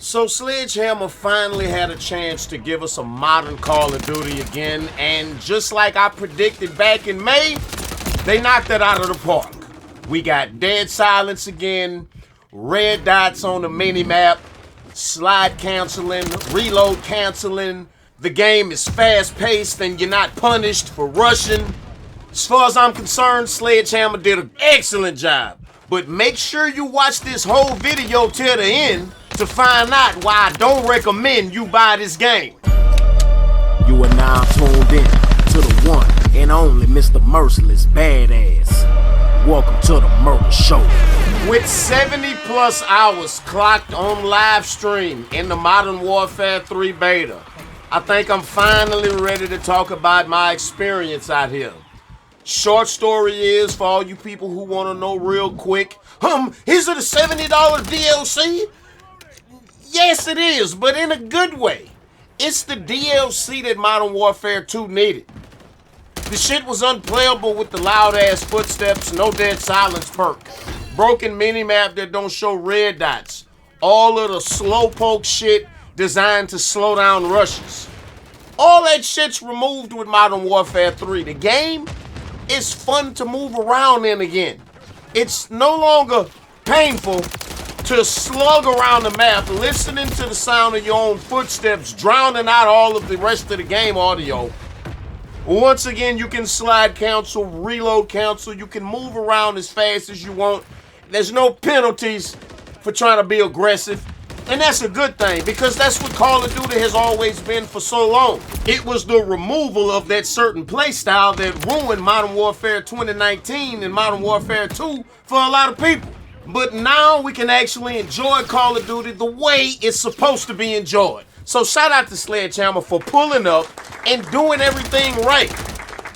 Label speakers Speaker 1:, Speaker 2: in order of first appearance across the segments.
Speaker 1: So Sledgehammer finally had a chance to give us a modern Call of Duty again, and just like I predicted back in May, they knocked it out of the park. We got dead silence again, red dots on the mini-map, slide canceling, reload canceling. The game is fast-paced and you're not punished for rushing. As far as I'm concerned, Sledgehammer did an excellent job. But make sure you watch this whole video till the end to find out why I don't recommend you buy this game. You are now tuned in to the one and only Mr. Merciless Badass. Welcome to the Murder Show. With 70 plus hours clocked on live stream in the Modern Warfare 3 beta, I think I'm finally ready to talk about my experience out here. Short story is, for all you people who want to know real quick, is it a $70 DLC? Yes, it is, but in a good way. It's the DLC that Modern Warfare 2 needed. The shit was unplayable with the loud-ass footsteps, no dead silence perk, broken minimap that don't show red dots, all of the slowpoke shit designed to slow down rushes. All that shit's removed with Modern Warfare 3. The game is fun to move around in again. It's no longer painful to slug around the map, listening to the sound of your own footsteps, drowning out all of the rest of the game audio. Once again, you can slide cancel, reload cancel, you can move around as fast as you want. There's no penalties for trying to be aggressive. And that's a good thing, because that's what Call of Duty has always been for so long. It was the removal of that certain playstyle that ruined Modern Warfare 2019 and Modern Warfare 2 for a lot of people. But now we can actually enjoy Call of Duty the way it's supposed to be enjoyed. So shout out to Sledgehammer for pulling up and doing everything right.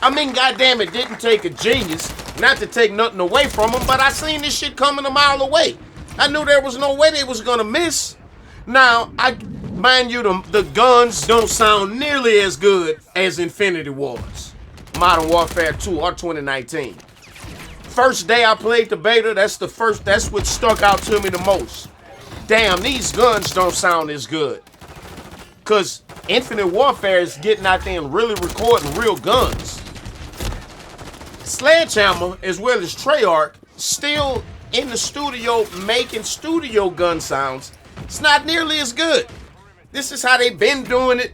Speaker 1: I mean, goddamn, it didn't take a genius, not to take nothing away from him, but I seen this shit coming a mile away. I knew there was no way they was gonna miss. Now, mind you, the guns don't sound nearly as good as Infinity Wars, Modern Warfare 2, or 2019. First day I played the beta, that's what stuck out to me the most. Damn, these guns don't sound as good. Cause Infinite Warfare is getting out there and really recording real guns. Sledgehammer, as well as Treyarch, still in the studio making studio gun sounds. It's not nearly as good. This is how they've been doing it,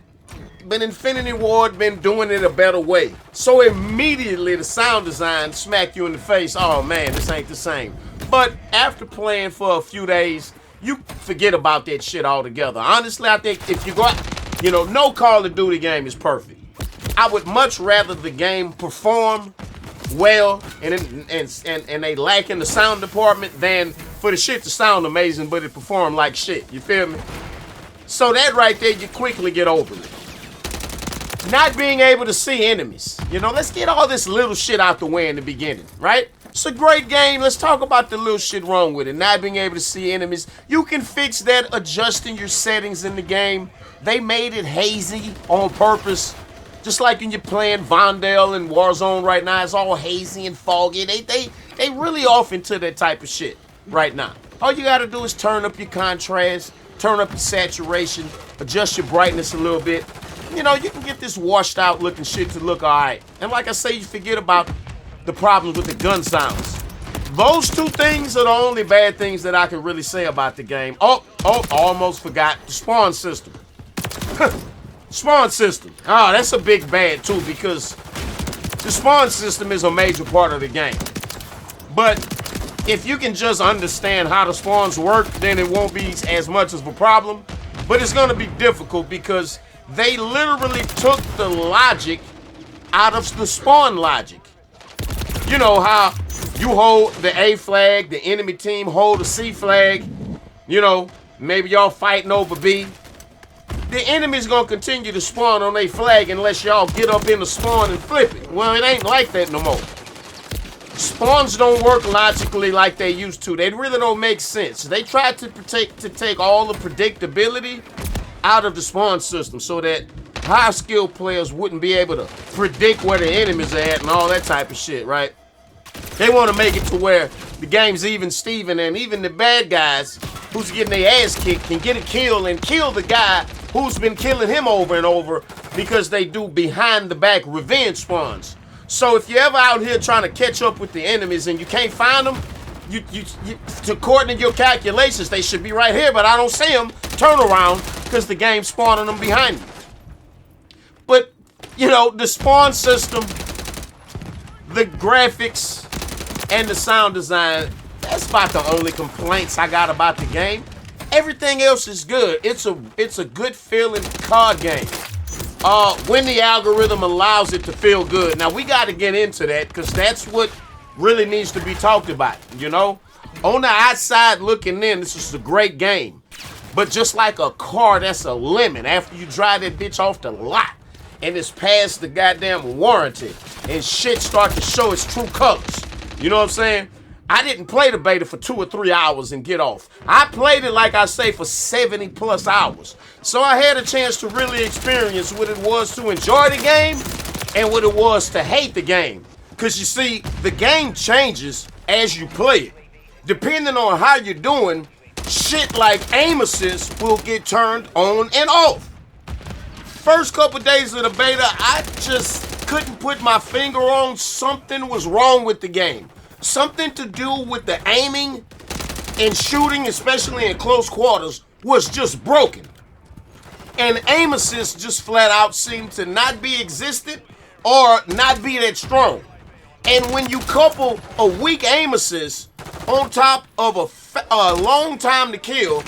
Speaker 1: but Infinity Ward been doing it a better way. So immediately the sound design smack you in the face. Oh man, this ain't the same. But after playing for a few days, you forget about that shit altogether. Honestly, I think if you go out, no Call of Duty game is perfect. I would much rather the game perform well and they lack in the sound department than for the shit to sound amazing but it perform like shit. You feel me? So that right there, you quickly get over it. Not being able to see enemies. Let's get all this little shit out the way in the beginning, right? It's a great game. Let's talk about the little shit wrong with it. Not being able to see enemies. You can fix that adjusting your settings in the game. They made it hazy on purpose. Just like when you're playing Vondel and Warzone right now, it's all hazy and foggy. They really off into that type of shit right now. All you gotta do is turn up your contrast, turn up your saturation, adjust your brightness a little bit. You can get this washed out looking shit to look alright. And like I say, you forget about the problems with the gun sounds. Those two things are the only bad things that I can really say about the game. Almost forgot the spawn system. Spawn system. Oh, that's a big bad too, because the spawn system is a major part of the game. But if you can just understand how the spawns work, then it won't be as much of a problem. But it's gonna be difficult because they literally took the logic out of the spawn logic. You know how you hold the A flag, the enemy team hold the C flag, maybe y'all fighting over B. The enemy's gonna continue to spawn on their flag unless y'all get up in the spawn and flip it. Well, it ain't like that no more. Spawns don't work logically like they used to. They really don't make sense. They tried to take all the predictability out of the spawn system so that high-skilled players wouldn't be able to predict where the enemies are at and all that type of shit, right? They want to make it to where the game's even Steven and even the bad guys who's getting their ass kicked can get a kill and kill the guy who's been killing him over and over because they do behind-the-back revenge spawns. So if you're ever out here trying to catch up with the enemies and you can't find them, according to your calculations, they should be right here, but I don't see them. Turn around, because the game's spawning them behind you. But, you know, the spawn system, the graphics, and the sound design, that's about the only complaints I got about the game. Everything else is good. It's a good feeling card game. When the algorithm allows it to feel good. Now, we got to get into that, because that's what really needs to be talked about, you know? On the outside looking in, this is a great game. But just like a car, that's a limit. After you drive that bitch off the lot and it's past the goddamn warranty and shit start to show its true colors. You know what I'm saying? I didn't play the beta for 2 or 3 hours and get off. I played it, like I say, for 70 plus hours. So I had a chance to really experience what it was to enjoy the game and what it was to hate the game. Because you see, the game changes as you play it. Depending on how you're doing, shit like aim assist will get turned on and off. First couple days of the beta, I just couldn't put my finger on something was wrong with the game. Something to do with the aiming and shooting, especially in close quarters, was just broken. And aim assist just flat out seemed to not be existent or not be that strong. And when you couple a weak aim assist on top of a long time to kill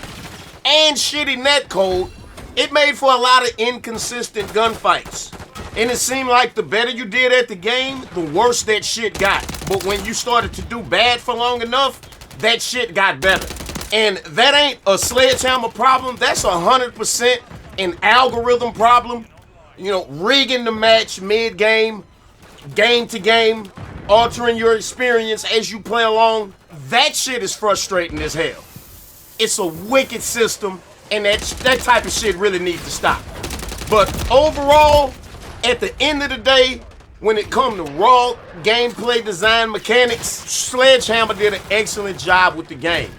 Speaker 1: and shitty netcode, it made for a lot of inconsistent gunfights. And it seemed like the better you did at the game, the worse that shit got. But when you started to do bad for long enough, that shit got better. And that ain't a sledgehammer problem. That's 100% an algorithm problem. You know, rigging the match mid-game, game to game, altering your experience as you play along. That shit is frustrating as hell. It's a wicked system, and that type of shit really needs to stop. But overall, at the end of the day, when it comes to raw gameplay design mechanics, Sledgehammer did an excellent job with the game.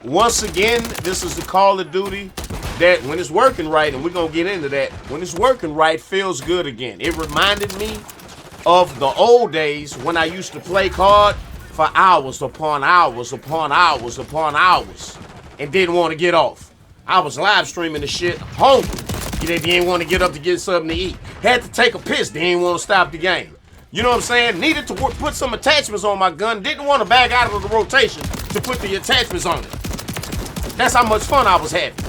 Speaker 1: Once again, this is the Call of Duty that, when it's working right, and we're going to get into that, when it's working right, feels good again. It reminded me of the old days when I used to play COD for hours upon hours upon hours upon hours and didn't want to get off. I was live streaming the shit hungry. They didn't want to get up to get something to eat. Had to take a piss. They didn't want to stop the game. You know what I'm saying? Needed to put some attachments on my gun. Didn't want to back out of the rotation to put the attachments on it. That's how much fun I was having.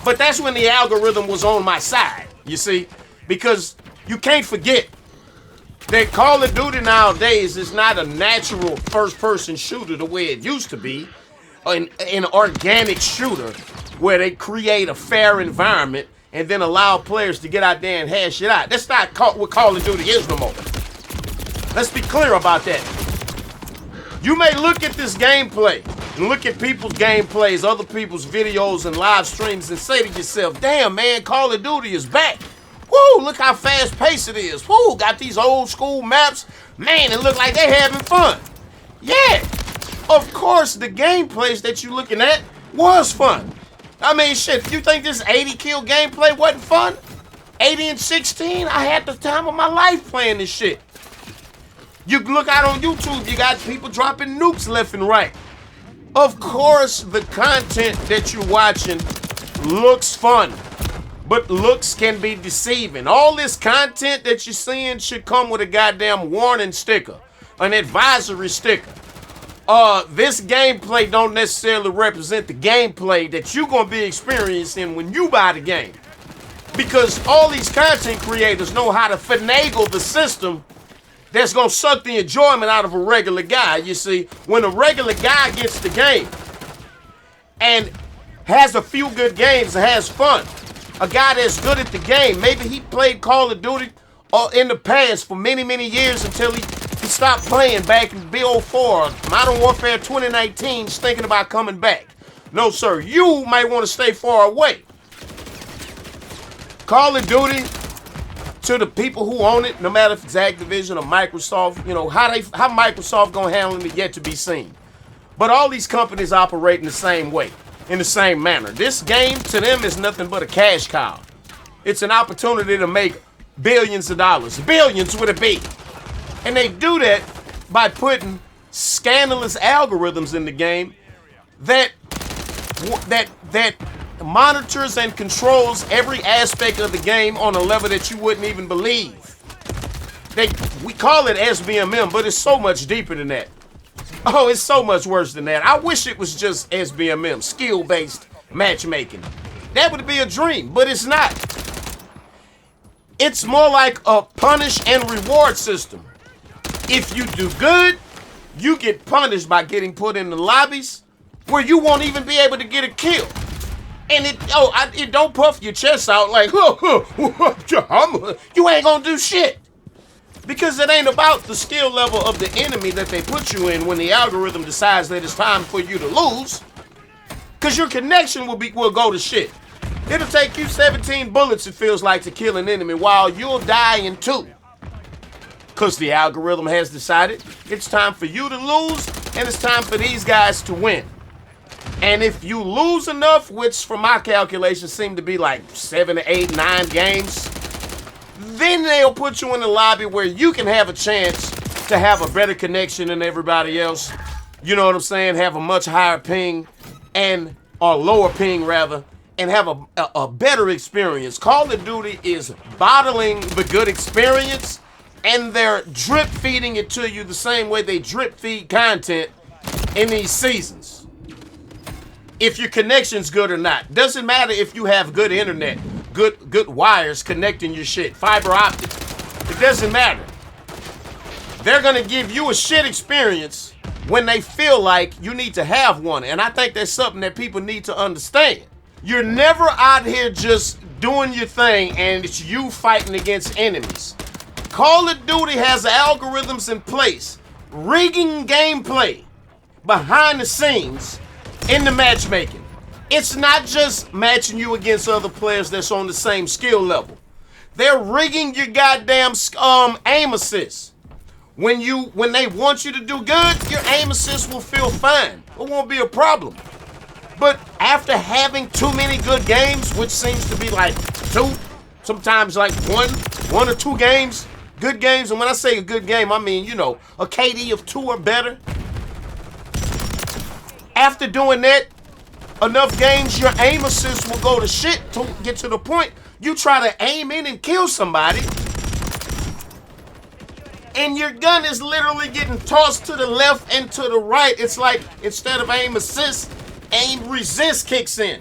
Speaker 1: But that's when the algorithm was on my side, you see? Because you can't forget that Call of Duty nowadays is not a natural first-person shooter the way it used to be. An organic shooter where they create a fair environment and then allow players to get out there and hash it out. That's not what Call of Duty is no more. Let's be clear about that. You may look at this gameplay and look at people's gameplays, other people's videos and live streams and say to yourself, damn man, Call of Duty is back. Woo, look how fast paced it is. Woo, got these old school maps. Man, it look like they having fun. Yeah, of course the gameplays that you looking at was fun. I mean, shit, if you think this 80 kill gameplay wasn't fun, 80 and 16, I had the time of my life playing this shit. You look out on YouTube, you got people dropping nukes left and right. Of course, the content that you're watching looks fun, but looks can be deceiving. All this content that you're seeing should come with a goddamn warning sticker, an advisory sticker. This gameplay don't necessarily represent the gameplay that you're going to be experiencing when you buy the game. Because all these content creators know how to finagle the system that's going to suck the enjoyment out of a regular guy. You see, when a regular guy gets the game and has a few good games and has fun, a guy that's good at the game, maybe he played Call of Duty in the past for many, many years until he stopped playing back in BO4, Modern Warfare 2019, thinking about coming back. No, sir, you might want to stay far away. Call of Duty, to the people who own it, no matter if it's Activision or Microsoft, you know, how Microsoft gonna handle it yet to be seen. But all these companies operate in the same way. in the same manner. This game to them is nothing but a cash cow. It's an opportunity to make billions of dollars. Billions with a B. And they do that by putting scandalous algorithms in the game that monitors and controls every aspect of the game on a level that you wouldn't even believe. We call it SBMM, but it's so much deeper than that. Oh, it's so much worse than that. I wish it was just SBMM, skill-based matchmaking. That would be a dream, but it's not. It's more like a punish and reward system. If you do good, you get punished by getting put in the lobbies where you won't even be able to get a kill. And it don't puff your chest out like, you ain't gonna do shit. Because it ain't about the skill level of the enemy that they put you in when the algorithm decides that it's time for you to lose. Because your connection will go to shit. It'll take you 17 bullets, it feels like, to kill an enemy while you'll die in 2. Because the algorithm has decided it's time for you to lose and it's time for these guys to win. And if you lose enough, which from my calculations seem to be like 7 to 8, 9 games, then they'll put you in the lobby where you can have a chance to have a better connection than everybody else. You know what I'm saying? Have a much higher ping or lower ping rather, and have a better experience. Call of Duty is bottling the good experience, and they're drip feeding it to you the same way they drip feed content in these seasons. If your connection's good or not. Doesn't matter if you have good internet, good wires connecting your shit, fiber optic. It doesn't matter. They're gonna give you a shit experience when they feel like you need to have one. And I think that's something that people need to understand. You're never out here just doing your thing and it's you fighting against enemies. Call of Duty has algorithms in place, rigging gameplay behind the scenes in the matchmaking. It's not just matching you against other players that's on the same skill level. They're rigging your goddamn aim assist. When they want you to do good, your aim assist will feel fine. It won't be a problem. But after having too many good games, which seems to be like 2, sometimes like one or 2 games, good games, and when I say a good game, I mean, you know, a KD of 2 or better. After doing that, enough games, your aim assist will go to shit to get to the point you try to aim in and kill somebody, and your gun is literally getting tossed to the left and to the right. It's like instead of aim assist, aim resist kicks in.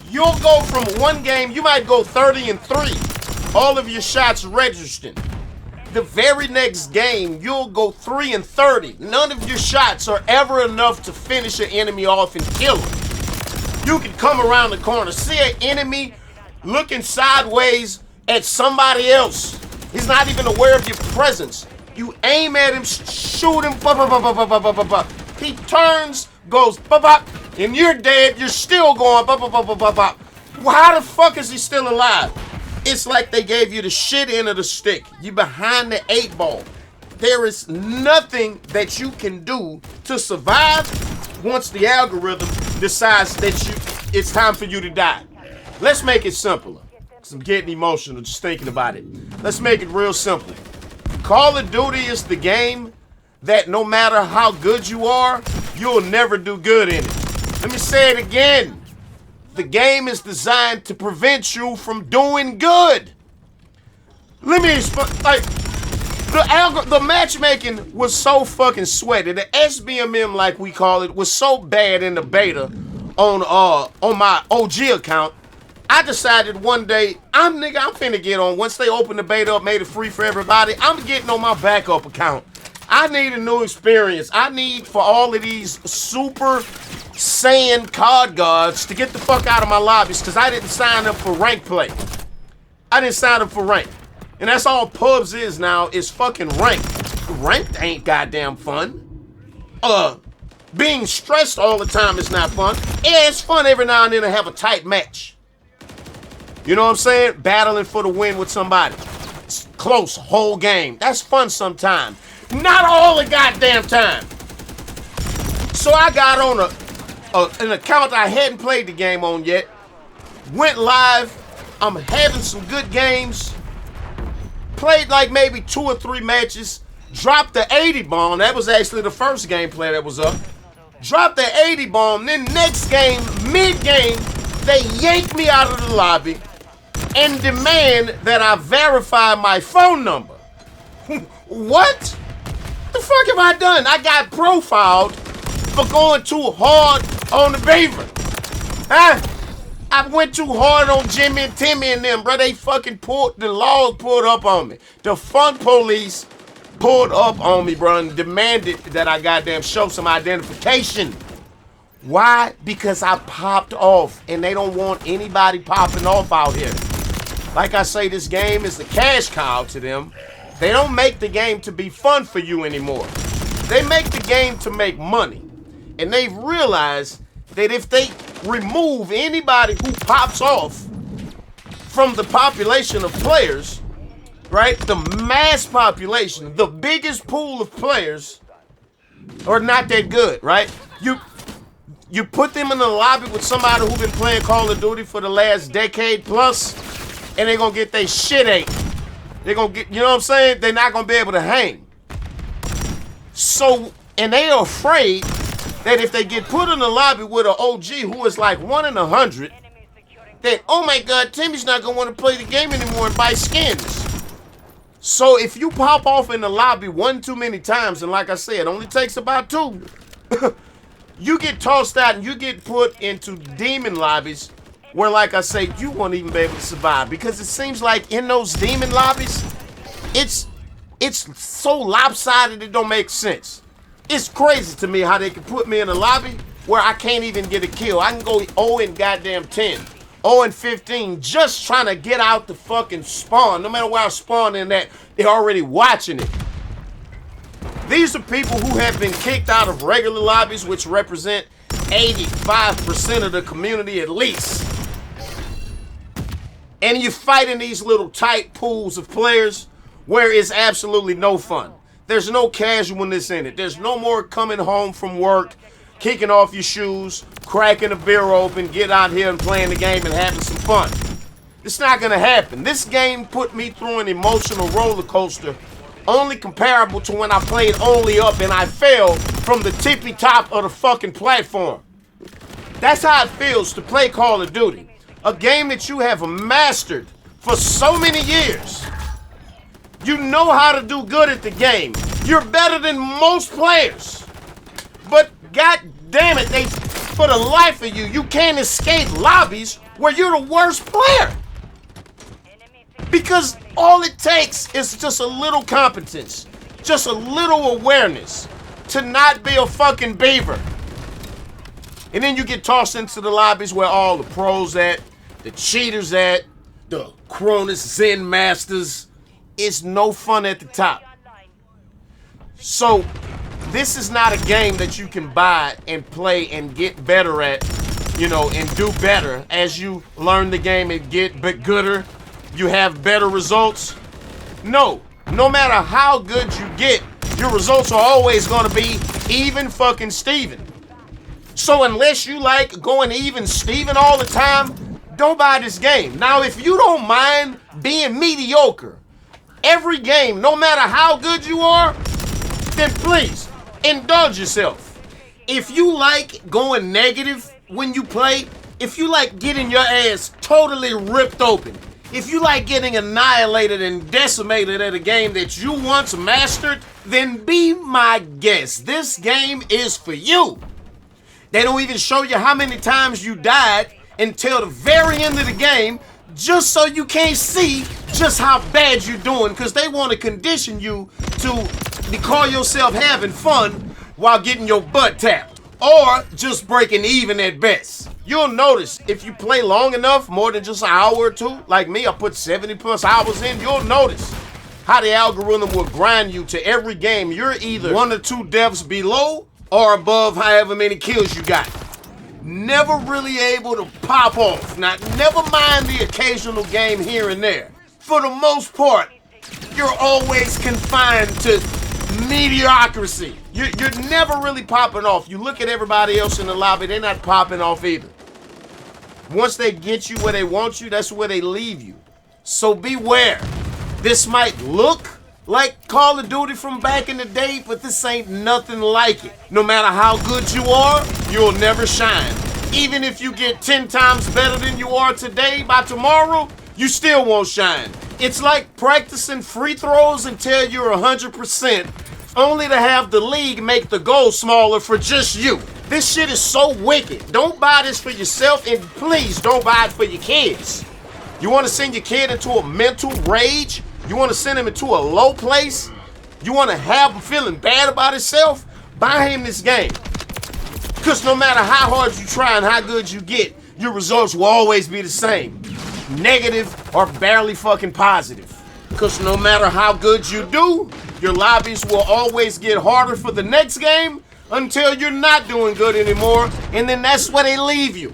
Speaker 1: You'll go from one game, you might go 30-3, all of your shots registered. The very next game, you'll go 3-30. None of your shots are ever enough to finish an enemy off and kill him. You can come around the corner, see an enemy looking sideways at somebody else. He's not even aware of your presence. You aim at him, shoot him, he turns, goes, and you're dead. You're still going, How the fuck is he still alive? It's like they gave you the shit end of the stick. You behind the 8 ball. There is nothing that you can do to survive once the algorithm decides that it's time for you to die. Let's make it simpler. 'Cause I'm getting emotional just thinking about it. Let's make it real simple. Call of Duty is the game that no matter how good you are, you'll never do good in it. Let me say it again. The game is designed to prevent you from doing good. Let me explain. Like, the matchmaking was so fucking sweaty. The SBMM, like we call it, was so bad in the beta on my OG account. I decided one day, I'm finna get on. Once they opened the beta up, made it free for everybody, I'm getting on my backup account. I need a new experience. I need for all of these super Saiyan card guards to get the fuck out of my lobbies because I didn't sign up for rank play. I didn't sign up for rank. And that's all pubs is now, is fucking rank. Ranked ain't goddamn fun. Being stressed all the time is not fun. Yeah, it's fun every now and then to have a tight match. You know what I'm saying? Battling for the win with somebody. It's close, whole game. That's fun sometimes. Not all the goddamn time. So I got on an account I hadn't played the game on yet. Went live. I'm having some good games. Played like maybe 2 or 3 matches. Dropped the 80 bomb. That was actually the first gameplay that was up. Dropped the 80 bomb. Then next game, mid-game, they yanked me out of the lobby and demand that I verify my phone number. What? The fuck have I done? I got profiled for going too hard on the beaver. Huh? I went too hard on Jimmy and Timmy and them, bro. They fucking the laws pulled up on me. The fun police pulled up on me, bro, and demanded that I goddamn show some identification. Why? Because I popped off, and they don't want anybody popping off out here. Like I say, this game is the cash cow to them. They don't make the game to be fun for you anymore. They make the game to make money. And they've realized that if they remove anybody who pops off from the population of players, right, the mass population, the biggest pool of players are not that good, right? You put them in the lobby with somebody who's been playing Call of Duty for the last decade plus, and they're gonna get their shit ate. They're gonna get, you know what I'm saying? They're not gonna be able to hang. So, and they are afraid that if they get put in the lobby with an OG who is like 1 in 100, that, oh my God, Timmy's not gonna want to play the game anymore and buy skins. So if you pop off in the lobby 1 too many times, and like I said, it only takes about 2, you get tossed out and you get put into demon lobbies where, like I say, you won't even be able to survive, because it seems like in those demon lobbies, it's so lopsided it don't make sense. It's crazy to me how they can put me in a lobby where I can't even get a kill. I can go 0 and goddamn 10, 0 and 15, just trying to get out the fucking spawn. No matter where I spawn in that, they're already watching it. These are people who have been kicked out of regular lobbies, which represent 85% of the community at least. And you fight in these little tight pools of players where it's absolutely no fun. There's no casualness in it. There's no more coming home from work, kicking off your shoes, cracking a beer open, get out here and playing the game and having some fun. It's not gonna happen. This game put me through an emotional roller coaster, only comparable to when I played only up and I fell from the tippy top of the fucking platform. That's how it feels to play Call of Duty, a game that you have mastered for so many years. You know how to do good at the game. You're better than most players. But god damn it, for the life of you, you can't escape lobbies where you're the worst player. Because all it takes is just a little competence, just a little awareness to not be a fucking beaver. And then you get tossed into the lobbies where all the pros at, the cheaters at, the Cronus Zen Masters. It's no fun at the top. So this is not a game that you can buy and play and get better at, you know, and do better as you learn the game and get gooder. You have better results. No matter how good you get, your results are always going to be even fucking Steven. So unless you like going even Steven all the time, don't buy this game. Now, if you don't mind being mediocre every game, no matter how good you are, then please indulge yourself. If you like going negative when you play, if you like getting your ass totally ripped open, if you like getting annihilated and decimated at a game that you once mastered, then be my guest. This game is for you. They don't even show you how many times you died until the very end of the game, just so you can't see just how bad you're doing, because they want to condition you to call yourself having fun while getting your butt tapped, or just breaking even at best. You'll notice if you play long enough, more than just an hour or 2, like me, I put 70 plus hours in, you'll notice how the algorithm will grind you to every game. You're either 1 or 2 deaths below or above however many kills you got. Never really able to pop off. Now, never mind the occasional game here and there. For the most part, you're always confined to mediocrity. You're never really popping off. You look at everybody else in the lobby, they're not popping off either. Once they get you where they want you, that's where they leave you. So beware. This might look like Call of Duty from back in the day, but this ain't nothing like it. No matter how good you are, you'll never shine. Even if you get 10 times better than you are today, by tomorrow, you still won't shine. It's like practicing free throws until you're 100%, only to have the league make the goal smaller for just you. This shit is so wicked. Don't buy this for yourself, and please don't buy it for your kids. You want to send your kid into a mental rage? You want to send him into a low place? You want to have him feeling bad about himself? Buy him this game. Because no matter how hard you try and how good you get, your results will always be the same. Negative or barely fucking positive. Because no matter how good you do, your lobbies will always get harder for the next game until you're not doing good anymore, and then that's where they leave you.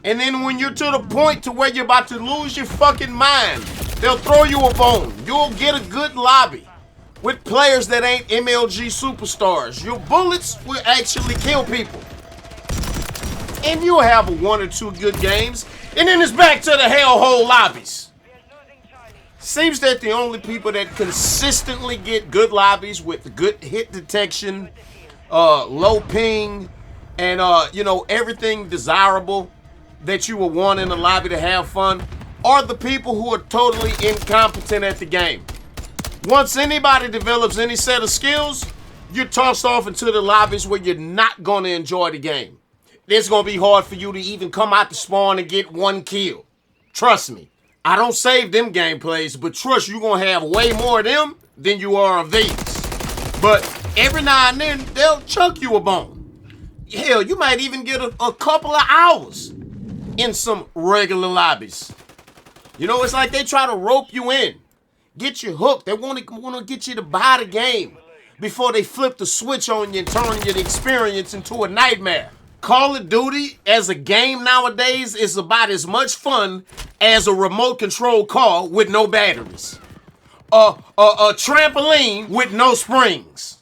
Speaker 1: And then when you're to the point to where you're about to lose your fucking mind, they'll throw you a bone. You'll get a good lobby with players that ain't MLG superstars. Your bullets will actually kill people. And you'll have 1 or 2 good games, and then it's back to the hellhole lobbies. Seems that the only people that consistently get good lobbies with good hit detection, low ping, and you know, everything desirable that you would want in a lobby to have fun are the people who are totally incompetent at the game. Once anybody develops any set of skills, you're tossed off into the lobbies where you're not going to enjoy the game. It's going to be hard for you to even come out the spawn and get 1 kill. Trust me. I don't save them gameplays, but trust you're going to have way more of them than you are of these. But every now and then, they'll chuck you a bone. Hell, you might even get a couple of hours in some regular lobbies. You know, it's like they try to rope you in, get you hooked. They want to get you to buy the game before they flip the switch on you and turn your experience into a nightmare. Call of Duty as a game nowadays is about as much fun as a remote control car with no batteries. A trampoline with no springs.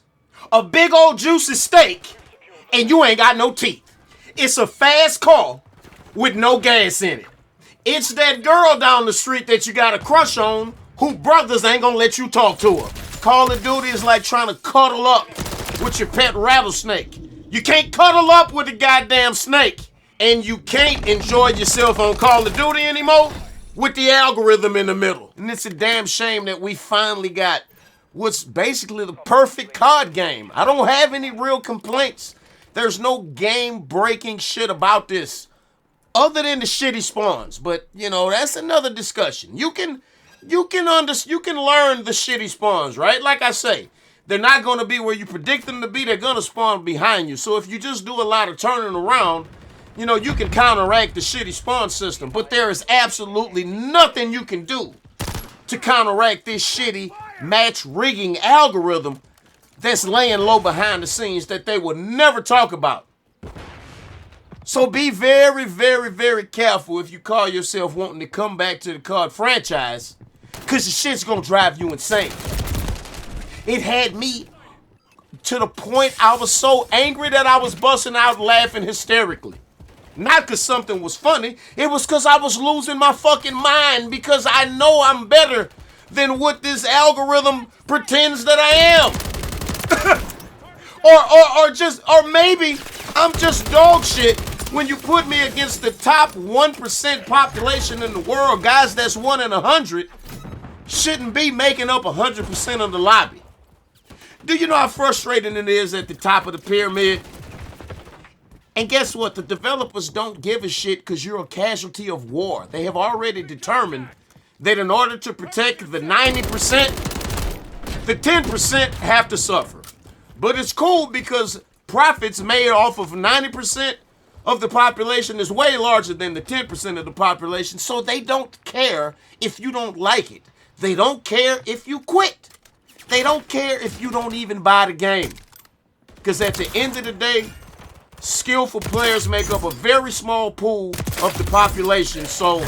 Speaker 1: A big old juicy steak and you ain't got no teeth. It's a fast car with no gas in it. It's that girl down the street that you got a crush on who brothers ain't gonna let you talk to her. Call of Duty is like trying to cuddle up with your pet rattlesnake. You can't cuddle up with a goddamn snake, and you can't enjoy yourself on Call of Duty anymore with the algorithm in the middle. And it's a damn shame that we finally got what's basically the perfect COD game. I don't have any real complaints. There's no game-breaking shit about this other than the shitty spawns. But, you know, that's another discussion. You can learn the shitty spawns, right? Like I say, they're not going to be where you predict them to be. They're going to spawn behind you. So if you just do a lot of turning around, you know, you can counteract the shitty spawn system. But there is absolutely nothing you can do to counteract this shitty match rigging algorithm that's laying low behind the scenes that they will never talk about. So be very, very, very careful if you call yourself wanting to come back to the COD franchise, because the shit's going to drive you insane. It had me to the point I was so angry that I was busting out laughing hysterically. Not because something was funny. It was because I was losing my fucking mind because I know I'm better than what this algorithm pretends that I am. or maybe I'm just dog shit when you put me against the top 1% population in the world. Guys that's 1 in 100 shouldn't be making up 100% of the lobby. Do you know how frustrating it is at the top of the pyramid? And guess what? The developers don't give a shit because you're a casualty of war. They have already determined that in order to protect the 90%, the 10% have to suffer. But it's cool because profits made off of 90% of the population is way larger than the 10% of the population, so they don't care if you don't like it. They don't care if you quit. They don't care if you don't even buy the game. Because at the end of the day, skillful players make up a very small pool of the population, so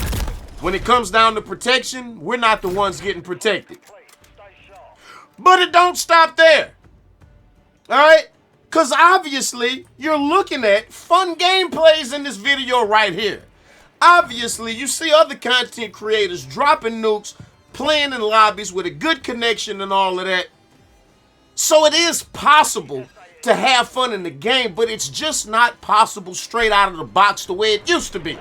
Speaker 1: when it comes down to protection, we're not the ones getting protected. But it don't stop there. All right? Because obviously, you're looking at fun gameplays in this video right here. Obviously, you see other content creators dropping nukes, playing in lobbies with a good connection and all of that. So it is possible to have fun in the game, but it's just not possible straight out of the box the way it used to be.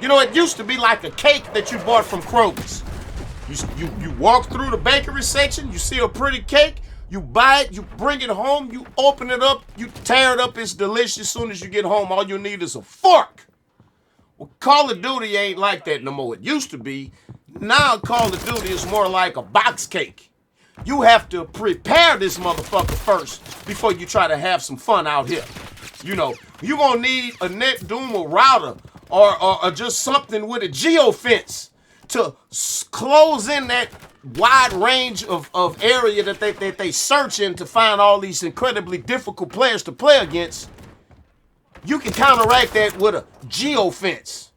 Speaker 1: You know, it used to be like a cake that you bought from Kroger's. You walk through the bakery section, you see a pretty cake, you buy it, you bring it home, you open it up, you tear it up, it's delicious. As soon as you get home, all you need is a fork. Well, Call of Duty ain't like that no more. It used to be. Now Call of Duty is more like a box cake. You have to prepare this motherfucker first before you try to have some fun out here. You know, you're gonna need a net doom or router or just something with a geofence to close in that wide range of area that they search in to find all these incredibly difficult players to play against. You can counteract that with a geofence.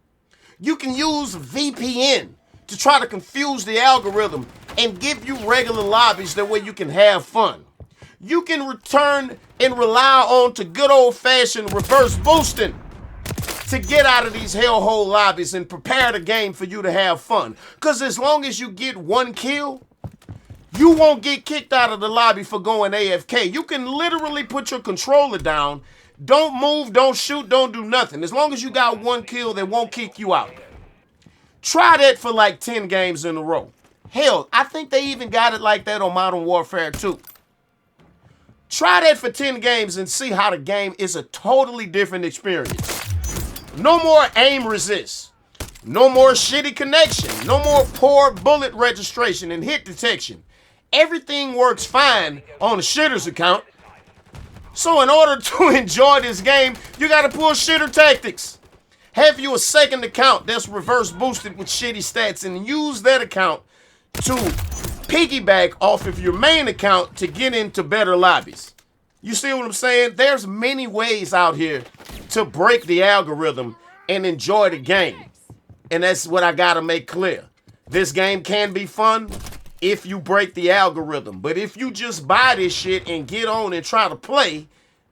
Speaker 1: You can use VPN to try to confuse the algorithm and give you regular lobbies that way you can have fun. You can return and rely on to good old-fashioned reverse boosting to get out of these hellhole lobbies and prepare the game for you to have fun. Because as long as you get one kill, you won't get kicked out of the lobby for going AFK. You can literally put your controller down, don't move, don't shoot, don't do nothing. As long as you got one kill, they won't kick you out. Try that for like 10 games in a row. Hell, I think they even got it like that on Modern Warfare 2. Try that for 10 games and see how the game is a totally different experience. No more aim resist. No more shitty connection. No more poor bullet registration and hit detection. Everything works fine on the shitter's account. So in order to enjoy this game, you gotta pull shitter tactics. Have you a second account that's reverse boosted with shitty stats and use that account to piggyback off of your main account to get into better lobbies. You see what I'm saying? There's many ways out here to break the algorithm and enjoy the game. And that's what I gotta make clear. This game can be fun if you break the algorithm. But if you just buy this shit and get on and try to play,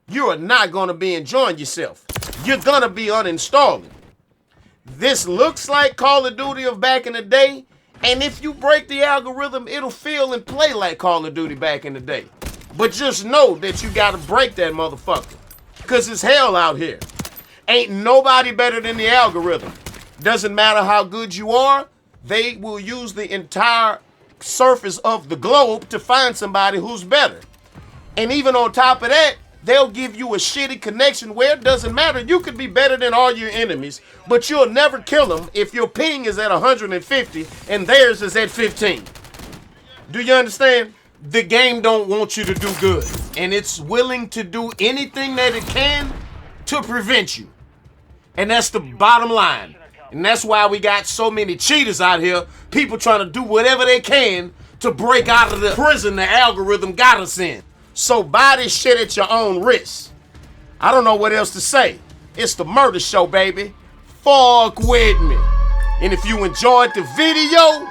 Speaker 1: you are not gonna be enjoying yourself. You're gonna be uninstalling. This looks like Call of Duty of back in the day. And if you break the algorithm, it'll feel and play like Call of Duty back in the day. But just know that you gotta break that motherfucker. Cause it's hell out here. Ain't nobody better than the algorithm. Doesn't matter how good you are, they will use the entire surface of the globe to find somebody who's better. And even on top of that, they'll give you a shitty connection where it doesn't matter. You could be better than all your enemies, but you'll never kill them if your ping is at 150 and theirs is at 15. Do you understand? The game don't want you to do good, and it's willing to do anything that it can to prevent you. And that's the bottom line. And that's why we got so many cheaters out here, people trying to do whatever they can to break out of the prison the algorithm got us in. So buy this shit at your own risk. I don't know what else to say. It's the Murder Show, baby. Fuck with me. And if you enjoyed the video,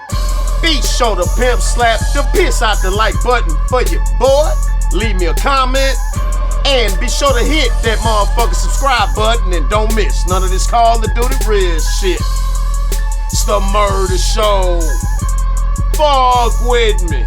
Speaker 1: be sure to pimp slap the piss out the like button for your boy. Leave me a comment. And be sure to hit that motherfucking subscribe button and don't miss none of this Call of Duty real shit. It's the Murder Show. Fuck with me.